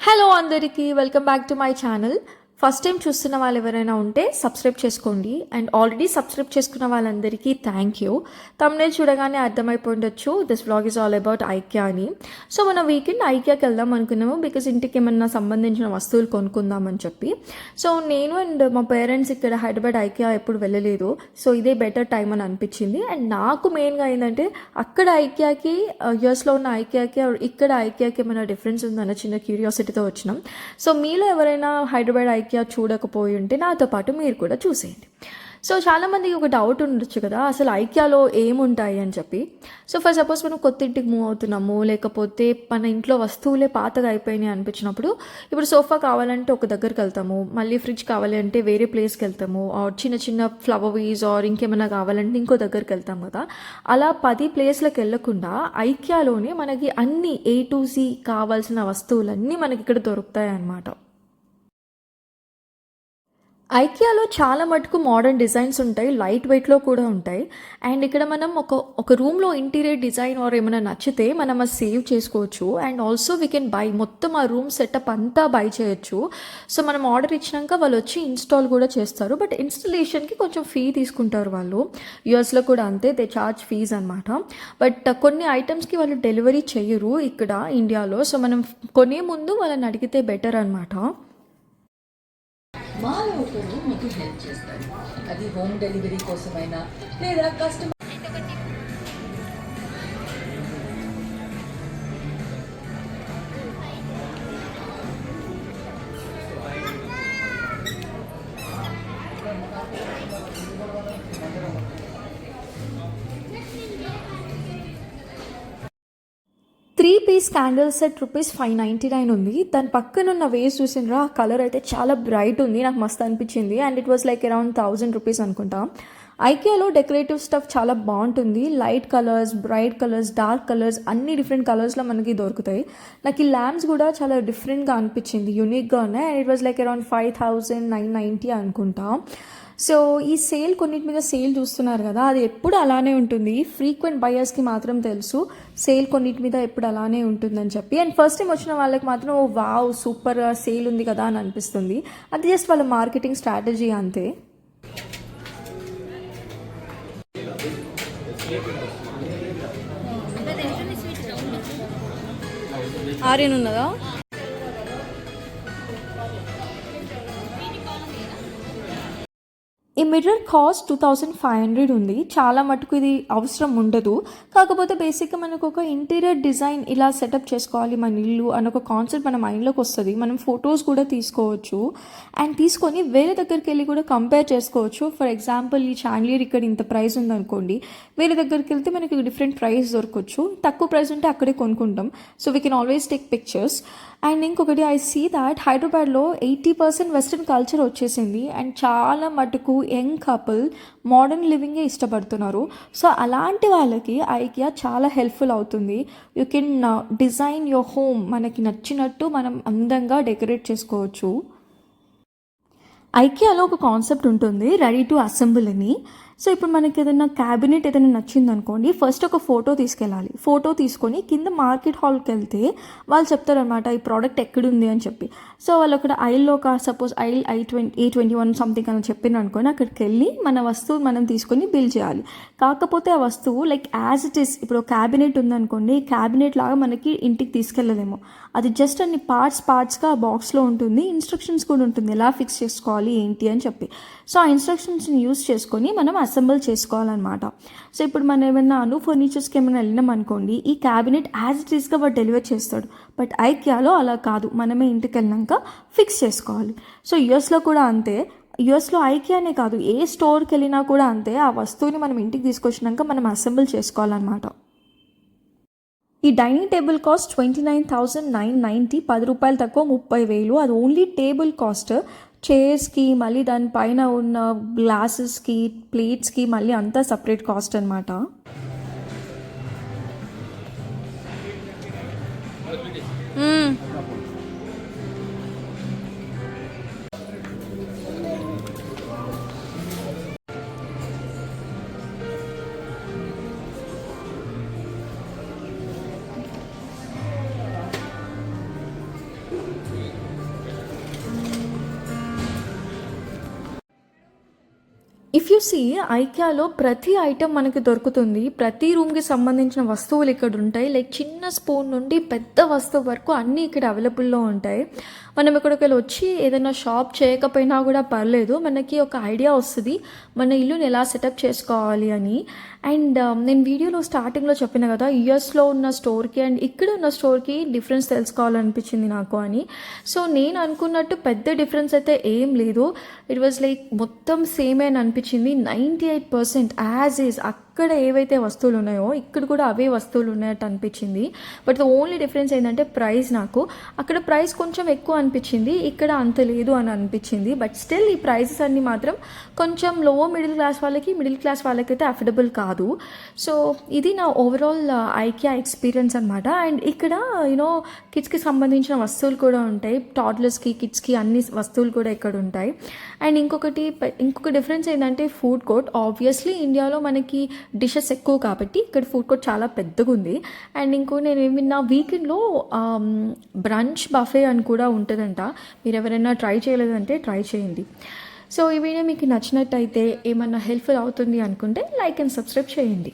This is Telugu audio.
హలో అందరికీ welcome back to my channel. First time చూస్తున్న వాళ్ళు ఎవరైనా ఉంటే సబ్స్క్రైబ్ చేసుకోండి. అండ్ ఆల్రెడీ సబ్స్క్రైబ్ చేసుకున్న వాళ్ళందరికీ థ్యాంక్ యూ. తమ్నేల్ చూడగానే అర్థమైపోయి ఉండొచ్చు this vlog is all about IKEA అని. సో మన వీకెండ్ ఐకియాకి వెళ్దాం అనుకున్నాము బికాజ్ ఇంటికి ఏమన్నా సంబంధించిన వస్తువులు కొనుక్కుందామని చెప్పి. సో నేను అండ్ మా పేరెంట్స్ ఇక్కడ హైదరాబాద్ ఐకియా ఎప్పుడు వెళ్ళలేదు. సో ఇదే బెటర్ టైం అని అనిపించింది. అండ్ నాకు మెయిన్గా ఏంటంటే అక్కడ ఐకియాకి యూఎస్లో ఉన్న ఐకియాకి ఇక్కడ ఐకియాకి ఏమైనా డిఫరెన్స్ ఉందన్న చిన్న క్యూరియాసిటీతో వచ్చినాం. సో మీలో ఎవరైనా హైదరాబాద్ ఐకియా చూడకపోయి ఉంటే నాతో పాటు మీరు కూడా చూసేయండి. సో చాలామందికి ఒక డౌట్ ఉండొచ్చు కదా, అసలు ఐకియాలో ఏముంటాయి అని చెప్పి. సో ఫర్ సపోజ్ మనం కొత్త ఇంటికి మూవ్ అవుతున్నాము, లేకపోతే మన ఇంట్లో వస్తువులే పాతగా అయిపోయినాయి అనిపించినప్పుడు ఇప్పుడు సోఫా కావాలంటే ఒక దగ్గరికి వెళ్తాము, మళ్ళీ ఫ్రిడ్జ్ కావాలి అంటే వేరే ప్లేస్కి వెళ్తాము, ఆర్ చిన్న చిన్న ఫ్లవర్ వీజ్ ఆర్ ఇంకేమైనా కావాలంటే ఇంకో దగ్గరికి వెళ్తాం కదా. అలా 10 ప్లేస్లకు వెళ్ళకుండా ఐకియాలోనే మనకి అన్ని A to Z కావాల్సిన వస్తువులన్నీ మనకి ఇక్కడ దొరుకుతాయి అన్నమాట. ఐకియాలో చాలా మటుకు మోడర్న్ డిజైన్స్ ఉంటాయి, లైట్ వెయిట్లో కూడా ఉంటాయి. అండ్ ఇక్కడ మనం ఒక రూమ్లో ఇంటీరియర్ డిజైన్ ఆర్ ఏమైనా నచ్చితే మనం అది సేవ్ చేసుకోవచ్చు. And also we can buy, మొత్తం ఆ రూమ్ సెటప్ అంతా బై చేయొచ్చు. సో మనం ఆర్డర్ ఇచ్చినాక వాళ్ళు వచ్చి ఇన్స్టాల్ కూడా చేస్తారు. బట్ ఇన్స్టలేషన్కి కొంచెం ఫీ తీసుకుంటారు వాళ్ళు. యూఎస్లో కూడా అంతే, దే చార్జ్ ఫీజ్ అనమాట. బట్ కొన్ని ఐటమ్స్కి వాళ్ళు డెలివరీ చేయరు ఇక్కడ ఇండియాలో. సో మనం కొనే ముందు వాళ్ళని అడిగితే బెటర్ అనమాట. మాలో ఒకరు మీకు హెల్ప్ చేస్తారు, అది హోమ్ డెలివరీ కోసమైనా లేదా కస్టమర్. 3-piece క్యాండిల్ సెట్ ₹599 ఉంది. దాని పక్కన ఉన్న వేస్ చూసినరా, ఆ కలర్ అయితే చాలా బ్రైట్ ఉంది, నాకు మస్తు అనిపించింది. And it was like around ₹1000 అనుకుంటా. ఐకియాలో డెకరేటివ్ స్టఫ్ చాలా బాగుంటుంది. Light colours, bright colours, dark colours, అన్ని డిఫరెంట్ కలర్స్లో మనకి దొరుకుతాయి. నాకు ఈ ల్యాంప్స్ కూడా చాలా డిఫరెంట్గా అనిపించింది, యూనిక్గా ఉన్నాయి. And it was like around 5990 అనుకుంటా. సో ఈ సేల్, కొన్నిటి మీద సేల్ చూస్తున్నారు కదా, అది ఎప్పుడు అలానే ఉంటుంది. ఫ్రీక్వెంట్ బయర్స్కి మాత్రం తెలుసు సేల్ కొన్నిటి మీద ఎప్పుడు అలానే ఉంటుందని చెప్పి. అండ్ ఫస్ట్ టైం వచ్చిన వాళ్ళకి మాత్రం ఓ వావ్ సూపర్ సేల్ ఉంది కదా అని అనిపిస్తుంది. అది జస్ట్ వాళ్ళ మార్కెటింగ్ స్ట్రాటజీ అంతే. ఆర్యన్ ఉన్నదా? ఈ మిర్రర్ కాస్ట్ 2500 ఉంది. చాలా మటుకు ఇది అవసరం ఉండదు. కాకపోతే బేసిక్గా మనకు ఒక ఇంటీరియర్ డిజైన్ ఇలా సెటప్ చేసుకోవాలి మన ఇల్లు అని ఒక కాన్సెప్ట్ మన మైండ్లోకి వస్తుంది. మనం ఫొటోస్ కూడా తీసుకోవచ్చు అండ్ తీసుకొని వేరే దగ్గరికి వెళ్ళి కూడా కంపేర్ చేసుకోవచ్చు. ఫర్ ఎగ్జాంపుల్ ఈ చాండ్లియర్ ఇక్కడ ఇంత ప్రైస్ ఉందనుకోండి, వేరే దగ్గరికి వెళ్తే మనకి డిఫరెంట్ ప్రైస్ దొరకవచ్చు. తక్కువ ప్రైస్ ఉంటే అక్కడే కొనుక్కుంటాం. So we can always take pictures. And ఇంకొకటి, ఐ సీ దాట్ హైదరాబాద్లో 80% వెస్ట్రన్ కల్చర్ వచ్చేసింది. అండ్ చాలా మటుకు యంగ్ కపుల్ మోడర్న్ లివింగే ఇష్టపడుతున్నారు. సో అలాంటి వాళ్ళకి ఐకియా చాలా హెల్ప్ఫుల్ అవుతుంది. You can design your home, మనకి నచ్చినట్టు మనం అందంగా డెకరేట్ చేసుకోవచ్చు. ఐకియాలో ఒక కాన్సెప్ట్ ఉంటుంది, రెడీ టు అసెంబుల్ అని. సో ఇప్పుడు మనకి ఏదైనా క్యాబినెట్ ఏదైనా నచ్చింది అనుకోండి, ఫస్ట్ ఒక ఫోటో తీసుకెళ్ళాలి. ఫోటో తీసుకొని కింద మార్కెట్ హాల్కి వెళ్తే వాళ్ళు చెప్తారనమాట ఈ ప్రోడక్ట్ ఎక్కడుంది అని చెప్పి. సో వాళ్ళు అక్కడ ఐల్లో సపోజ్ A21 సంథింగ్ అని చెప్పింది అనుకోండి, అక్కడికి వెళ్ళి మన వస్తువు మనం తీసుకొని బిల్ చేయాలి. కాకపోతే ఆ వస్తువు లైక్ యాజ్ ఇట్ ఈస్, ఇప్పుడు క్యాబినెట్ ఉందనుకోండి, క్యాబినెట్ లాగా మనకి ఇంటికి తీసుకెళ్ళలేము. అది జస్ట్ అన్ని పార్ట్స్గా ఆ బాక్స్లో ఉంటుంది. ఇన్స్ట్రక్షన్స్ కూడా ఉంటుంది ఎలా ఫిక్స్ చేసుకోవాలి ఏంటి అని చెప్పి. సో ఆ ఇన్స్ట్రక్షన్స్ని యూస్ చేసుకొని మనం అసెంబుల్ చేసుకోవాలన్నమాట. సో ఇప్పుడు మనం ఏమైనా ఫర్నిచర్స్కి ఏమైనా వెళ్ళినాం అనుకోండి, ఈ క్యాబినెట్ యాజ్ ఇట్ ఈస్గా వాడు డెలివర్ చేస్తాడు. బట్ ఐకియాలో అలా కాదు, మనమే ఇంటికి వెళ్ళినాక ఫిక్స్ చేసుకోవాలి. సో యూఎస్లో కూడా అంతే. యూఎస్లో ఐకియానే కాదు, ఏ స్టోర్కి వెళ్ళినా కూడా అంతే. ఆ వస్తువుని మనం ఇంటికి తీసుకొచ్చినాక మనం అసెంబుల్ చేసుకోవాలన్నమాట. ఈ డైనింగ్ టేబుల్ కాస్ట్ 29,990, ₹10 తక్కువ 30,000. అది ఓన్లీ టేబుల్ కాస్ట్. చైర్స్కి, మళ్ళీ దానిపైన ఉన్న గ్లాసెస్కి, ప్లేట్స్కి మళ్ళీ అంతా సపరేట్ కాస్ట్ అనమాట. ఇఫ్ యూ సీ ఐక్యాలో ప్రతి ఐటెం మనకి దొరుకుతుంది. ప్రతి రూమ్కి సంబంధించిన వస్తువులు ఇక్కడ ఉంటాయి. లైక్ చిన్న స్పూన్ నుండి పెద్ద వస్తువు వరకు అన్నీ ఇక్కడ అవైలబుల్లో ఉంటాయి. మనం ఇక్కడికి వెళ్ళి వచ్చి ఏదైనా షాప్ చేయకపోయినా కూడా పర్లేదు, మనకి ఒక ఐడియా వస్తుంది మన ఇల్లుని ఎలా సెటప్ చేసుకోవాలి అని. అండ్ నేను వీడియోలో స్టార్టింగ్లో చెప్పిన కదా, యూఎస్లో ఉన్న స్టోర్కి అండ్ ఇక్కడ ఉన్న స్టోర్కి డిఫరెన్స్ తెలుసుకోవాలనిపించింది నాకు అని. సో నేను అనుకున్నట్టు పెద్ద డిఫరెన్స్ అయితే ఏం లేదు. ఇట్ వాజ్ లైక్ మొత్తం సేమే అని అనిపించింది. 98% యాజ్ ఈజ్ అక్కడ ఏవైతే వస్తువులు ఉన్నాయో ఇక్కడ కూడా అవే వస్తువులు ఉన్నట్టు అనిపించింది. బట్ ద ఓన్లీ డిఫరెన్స్ ఏంటంటే ప్రైస్. నాకు అక్కడ ప్రైస్ కొంచెం ఎక్కువ అనిపించింది, ఇక్కడ అంత లేదు అని అనిపించింది. బట్ స్టిల్ ఈ ప్రైసెస్ అన్నీ మాత్రం కొంచెం లో మిడిల్ క్లాస్ వాళ్ళకి అయితే అఫోర్డబుల్ కాదు. సో ఇది నా ఓవరాల్ ఐకియా ఎక్స్పీరియన్స్ అనమాట. అండ్ ఇక్కడ యూనో కిడ్స్కి సంబంధించిన వస్తువులు కూడా ఉంటాయి. టాడ్లర్స్కి, కిడ్స్కి అన్ని వస్తువులు కూడా ఇక్కడ ఉంటాయి. అండ్ ఇంకొక డిఫరెన్స్ ఏంటంటే ఫుడ్ కోర్ట్. ఆబ్వియస్లీ ఇండియాలో మనకి డిషెస్ ఎక్కువ కాబట్టి ఇక్కడ ఫుడ్ కోర్ట్ చాలా పెద్దగా ఉంది. అండ్ నేను ఏమిన్నా వీకెండ్లో బ్రంచ్ బఫే అని కూడా ఉంటుందంట. మీరు ఎవరైనా ట్రై చేయలేదంటే ట్రై చేయండి. సో ఈ వీడియో మీకు నచ్చినట్టయితే, ఏమన్నా హెల్ప్ఫుల్ అవుతుంది అనుకుంటే లైక్ అండ్ సబ్స్క్రైబ్ చేయండి.